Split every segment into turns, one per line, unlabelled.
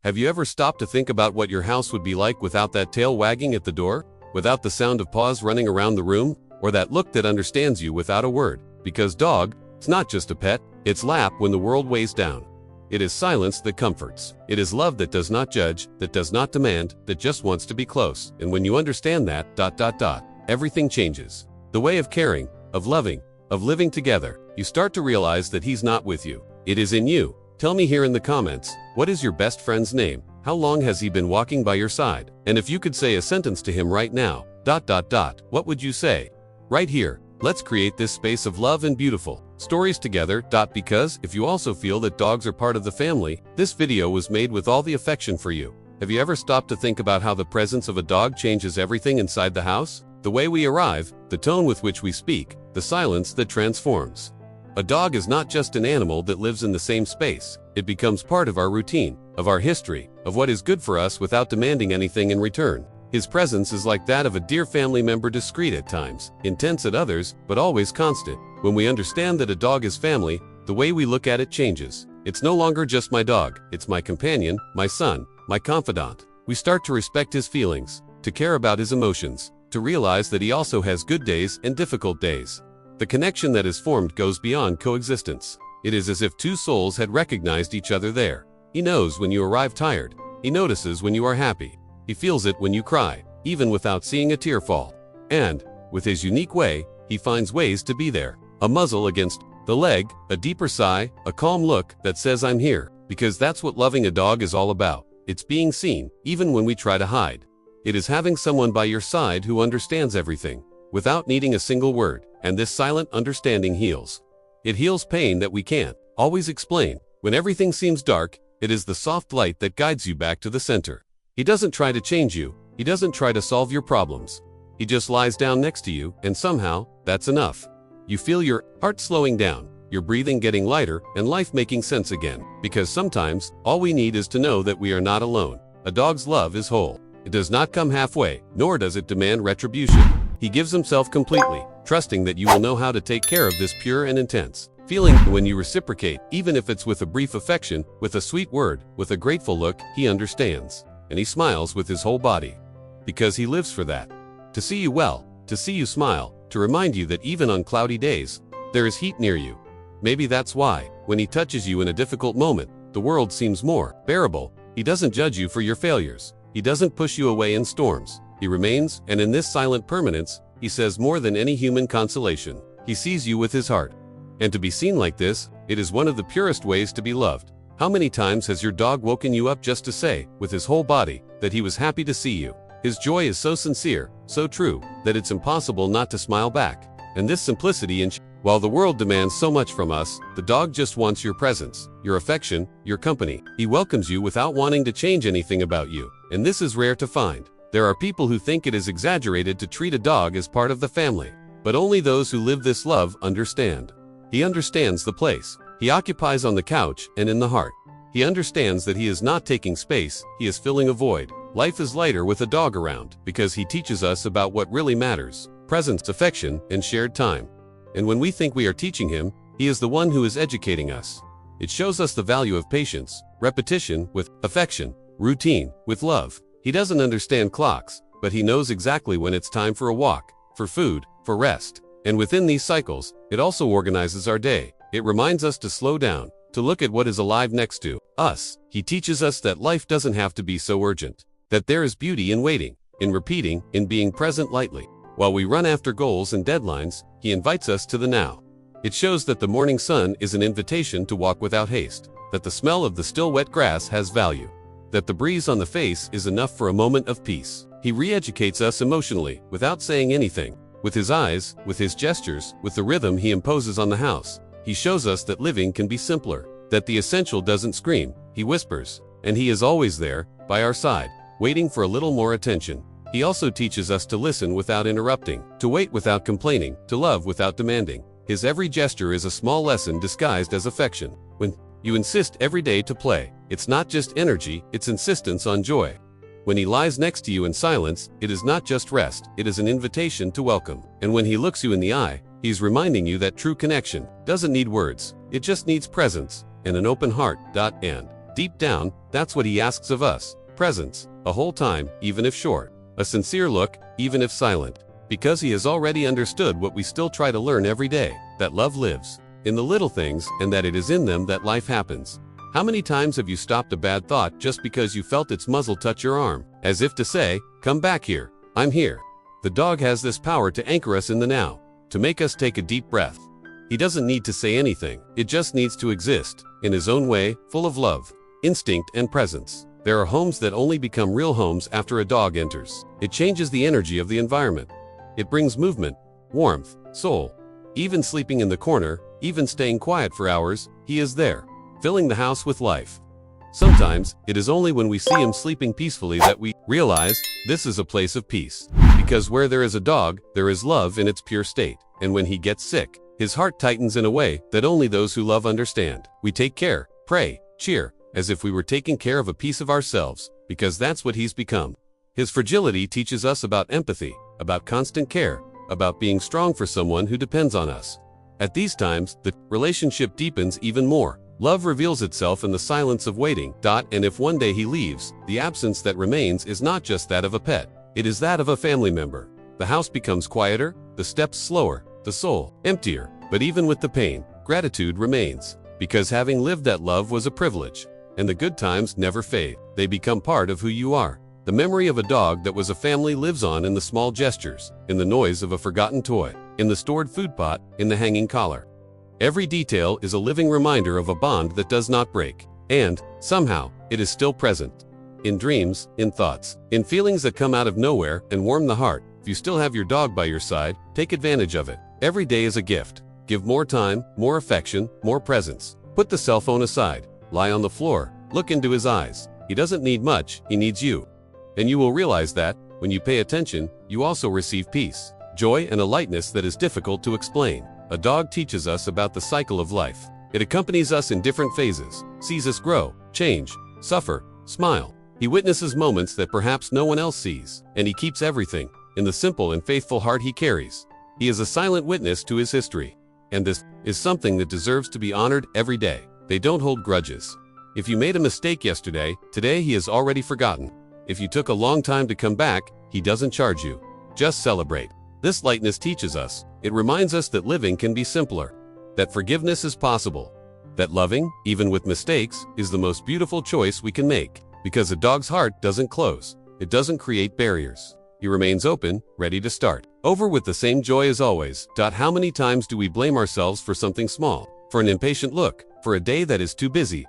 Have you ever stopped to think about what your house would be like without that tail wagging at the door? Without the sound of paws running around the room? Or that look that understands you without a word? Because dog, it's not just a pet, it's lap when the world weighs down. It is silence that comforts. It is love that does not judge, that does not demand, that just wants to be close. And when you understand that, everything changes. The way of caring, of loving, of living together. You start to realize that he's not with you. It is in you. Tell me here in the comments, what is your best friend's name? How long has he been walking by your side? And if you could say a sentence to him right now, what would you say? Right here, let's create this space of love and beautiful stories together. Because if you also feel that dogs are part of the family, this video was made with all the affection for you. Have you ever stopped to think about how the presence of a dog changes everything inside the house? The way we arrive, the tone with which we speak, the silence that transforms. A dog is not just an animal that lives in the same space. It becomes part of our routine, of our history, of what is good for us without demanding anything in return. His presence is like that of a dear family member, discreet at times, intense at others, but always constant. When we understand that a dog is family, the way we look at it changes. It's no longer just my dog, it's my companion, my son, my confidant. We start to respect his feelings, to care about his emotions, to realize that he also has good days and difficult days. The connection that is formed goes beyond coexistence. It is as if two souls had recognized each other there. He knows when you arrive tired. He notices when you are happy. He feels it when you cry, even without seeing a tear fall. And, with his unique way, he finds ways to be there. A muzzle against the leg, a deeper sigh, a calm look that says I'm here. Because that's what loving a dog is all about. It's being seen, even when we try to hide. It is having someone by your side who understands everything, without needing a single word. And this silent understanding heals. It heals pain that we can't always explain. When everything seems dark, it is the soft light that guides you back to the center. He doesn't try to change you. He doesn't try to solve your problems. He just lies down next to you, and somehow, that's enough. You feel your heart slowing down, your breathing getting lighter, and life making sense again. Because sometimes, all we need is to know that we are not alone. A dog's love is whole. It does not come halfway, nor does it demand retribution. He gives himself completely, trusting that you will know how to take care of this pure and intense feeling. When you reciprocate, even if it's with a brief affection, with a sweet word, with a grateful look, he understands. And he smiles with his whole body. Because he lives for that. To see you well, to see you smile, to remind you that even on cloudy days, there is heat near you. Maybe that's why, when he touches you in a difficult moment, the world seems more bearable. He doesn't judge you for your failures. He doesn't push you away in storms. He remains, and in this silent permanence, he says more than any human consolation. He sees you with his heart. And to be seen like this, it is one of the purest ways to be loved. How many times has your dog woken you up just to say, with his whole body, that he was happy to see you? His joy is so sincere, so true, that it's impossible not to smile back. And this simplicity while the world demands so much from us, the dog just wants your presence, your affection, your company. He welcomes you without wanting to change anything about you. And this is rare to find. There are people who think it is exaggerated to treat a dog as part of the family. But only those who live this love understand. He understands the place. He occupies on the couch and in the heart. He understands that he is not taking space, he is filling a void. Life is lighter with a dog around, because he teaches us about what really matters: presence, affection, and shared time. And when we think we are teaching him, he is the one who is educating us. It shows us the value of patience, repetition with affection, routine with love. He doesn't understand clocks, but he knows exactly when it's time for a walk, for food, for rest. And within these cycles, it also organizes our day. It reminds us to slow down, to look at what is alive next to us. He teaches us that life doesn't have to be so urgent, that there is beauty in waiting, in repeating, in being present lightly. While we run after goals and deadlines, he invites us to the now. It shows that the morning sun is an invitation to walk without haste, that the smell of the still wet grass has value, that the breeze on the face is enough for a moment of peace. He re-educates us emotionally, without saying anything. With his eyes, with his gestures, with the rhythm he imposes on the house. He shows us that living can be simpler, that the essential doesn't scream, he whispers. And he is always there, by our side, waiting for a little more attention. He also teaches us to listen without interrupting, to wait without complaining, to love without demanding. His every gesture is a small lesson disguised as affection. When you insist every day to play, it's not just energy, it's insistence on joy. When he lies next to you in silence, it is not just rest, it is an invitation to welcome. And when he looks you in the eye, he's reminding you that true connection doesn't need words, it just needs presence and an open heart. And Deep down, that's what he asks of us. Presence, a whole time, even if short. A sincere look, even if silent. Because he has already understood what we still try to learn every day, that love lives in the little things and that it is in them that life happens. How many times have you stopped a bad thought just because you felt its muzzle touch your arm, as if to say, "Come back here, I'm here"? The dog has this power to anchor us in the now, to make us take a deep breath. He doesn't need to say anything, it just needs to exist, in his own way, full of love, instinct, and presence. There are homes that only become real homes after a dog enters. It changes the energy of the environment. It brings movement, warmth, soul. Even sleeping in the corner, even staying quiet for hours, he is there, filling the house with life. Sometimes, it is only when we see him sleeping peacefully that we realize this is a place of peace. Because where there is a dog, there is love in its pure state. And when he gets sick, his heart tightens in a way that only those who love understand. We take care, pray, cheer, as if we were taking care of a piece of ourselves, because that's what he's become. His fragility teaches us about empathy, about constant care, about being strong for someone who depends on us. At these times, the relationship deepens even more. Love reveals itself in the silence of waiting. And if one day he leaves, the absence that remains is not just that of a pet. It is that of a family member. The house becomes quieter, the steps slower, the soul emptier. But even with the pain, gratitude remains. Because having lived that love was a privilege. And the good times never fade. They become part of who you are. The memory of a dog that was a family lives on in the small gestures, in the noise of a forgotten toy, in the stored food pot, in the hanging collar. Every detail is a living reminder of a bond that does not break. And, somehow, it is still present. In dreams, in thoughts, in feelings that come out of nowhere and warm the heart. If you still have your dog by your side, take advantage of it. Every day is a gift. Give more time, more affection, more presence. Put the cell phone aside. Lie on the floor. Look into his eyes. He doesn't need much, he needs you. And you will realize that, when you pay attention, you also receive peace, joy, and a lightness that is difficult to explain. A dog teaches us about the cycle of life. It accompanies us in different phases, sees us grow, change, suffer, smile. He witnesses moments that perhaps no one else sees, and he keeps everything in the simple and faithful heart he carries. He is a silent witness to his history. And this is something that deserves to be honored every day. They don't hold grudges. If you made a mistake yesterday, today he has already forgotten. If you took a long time to come back, he doesn't charge you. Just celebrate. This lightness teaches us. It reminds us that living can be simpler, that forgiveness is possible, that loving, even with mistakes, is the most beautiful choice we can make. Because a dog's heart doesn't close. It doesn't create barriers. He remains open, ready to start over with the same joy as always. How many times do we blame ourselves for something small, for an impatient look, for a day that is too busy,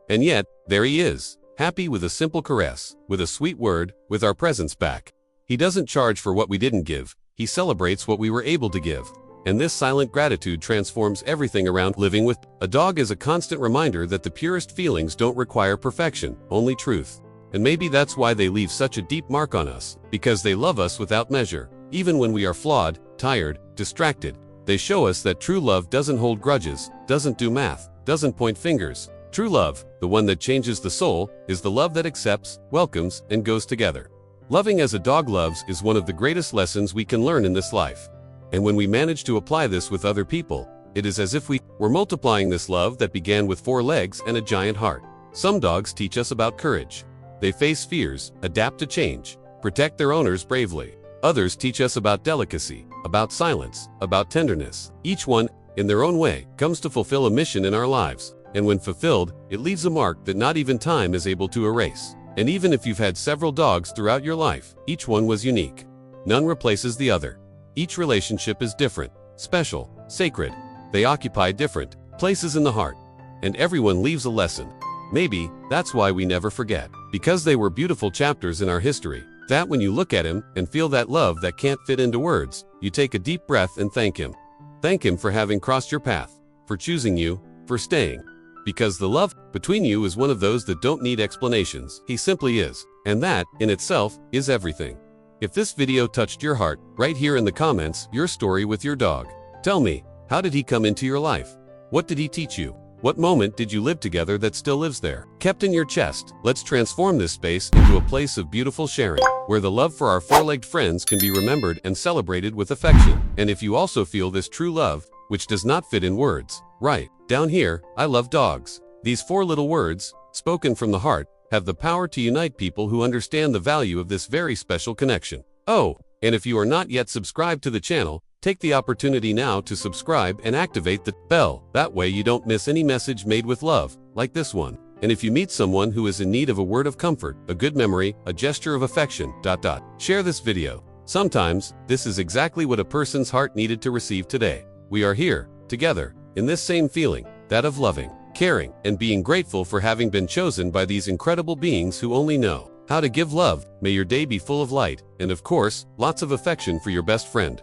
and yet, there he is, happy with a simple caress, with a sweet word, with our presence back. He doesn't charge for what we didn't give, he celebrates what we were able to give. And this silent gratitude transforms everything around. Living with a dog is a constant reminder that the purest feelings don't require perfection, only truth. And maybe that's why they leave such a deep mark on us, because they love us without measure. Even when we are flawed, tired, distracted, they show us that true love doesn't hold grudges, doesn't do math, doesn't point fingers. True love, the one that changes the soul, is the love that accepts, welcomes, and goes together. Loving as a dog loves is one of the greatest lessons we can learn in this life. And when we manage to apply this with other people, it is as if we were multiplying this love that began with 4 legs and a giant heart. Some dogs teach us about courage. They face fears, adapt to change, protect their owners bravely. Others teach us about delicacy, about silence, about tenderness. Each one, in their own way, comes to fulfill a mission in our lives. And when fulfilled, it leaves a mark that not even time is able to erase. And even if you've had several dogs throughout your life, each one was unique. None replaces the other. Each relationship is different, special, sacred. They occupy different places in the heart. And everyone leaves a lesson. Maybe that's why we never forget. Because they were beautiful chapters in our history. That when you look at him and feel that love that can't fit into words, you take a deep breath and thank him. Thank him for having crossed your path, for choosing you, for staying. Because the love between you is one of those that don't need explanations. He simply is. And that, in itself, is everything. If this video touched your heart, write here in the comments your story with your dog. Tell me, how did he come into your life? What did he teach you? What moment did you live together that still lives there? Kept in your chest, let's transform this space into a place of beautiful sharing, where the love for our 4-legged friends can be remembered and celebrated with affection. And if you also feel this true love, which does not fit in words, write down here, "I love dogs." These 4 little words, spoken from the heart, have the power to unite people who understand the value of this very special connection. Oh, and if you are not yet subscribed to the channel, take the opportunity now to subscribe and activate the bell. That way you don't miss any message made with love, like this one. And if you meet someone who is in need of a word of comfort, a good memory, a gesture of affection, share this video. Sometimes, this is exactly what a person's heart needed to receive today. We are here, together, in this same feeling, that of loving, caring, and being grateful for having been chosen by these incredible beings who only know how to give love. May your day be full of light, and of course, lots of affection for your best friend.